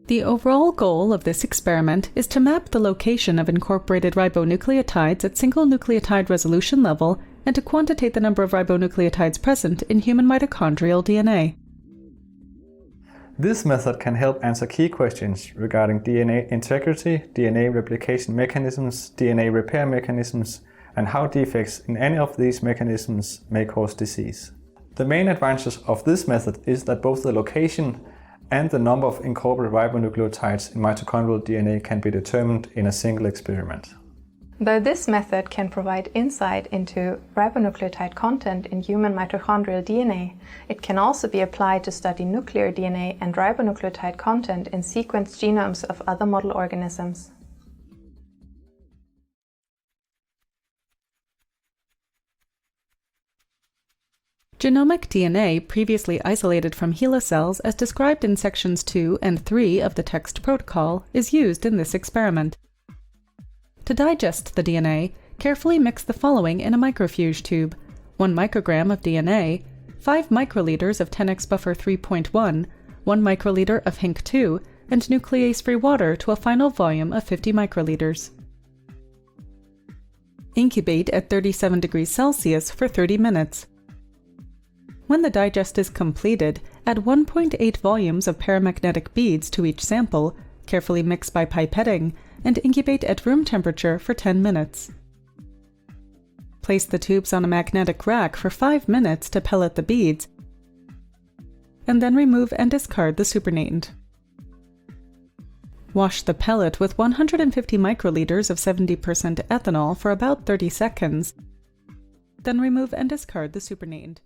The overall goal of this experiment is to map the location of incorporated ribonucleotides at single nucleotide resolution level and to quantitate the number of ribonucleotides present in human mitochondrial DNA. This method can help answer key questions regarding DNA integrity, DNA replication mechanisms, DNA repair mechanisms, and how defects in any of these mechanisms may cause disease. The main advantage of this method is that both the location and the number of incorporated ribonucleotides in mitochondrial DNA can be determined in a single experiment. Though this method can provide insight into ribonucleotide content in human mitochondrial DNA, it can also be applied to study nuclear DNA and ribonucleotide content in sequenced genomes of other model organisms. Genomic DNA, previously isolated from HeLa cells as described in sections 2 and 3 of the text protocol, is used in this experiment. To digest the DNA, carefully mix the following in a microfuge tube: 1 microgram of DNA, 5 microliters of 10x buffer 3.1, 1 microliter of HNC2, and nuclease-free water to a final volume of 50 microliters. Incubate at 37 degrees Celsius for 30 minutes. When the digest is completed, add 1.8 volumes of paramagnetic beads to each sample, carefully mix by pipetting, and incubate at room temperature for 10 minutes. Place the tubes on a magnetic rack for 5 minutes to pellet the beads, and then remove and discard the supernatant. Wash the pellet with 150 microliters of 70% ethanol for about 30 seconds, then remove and discard the supernatant.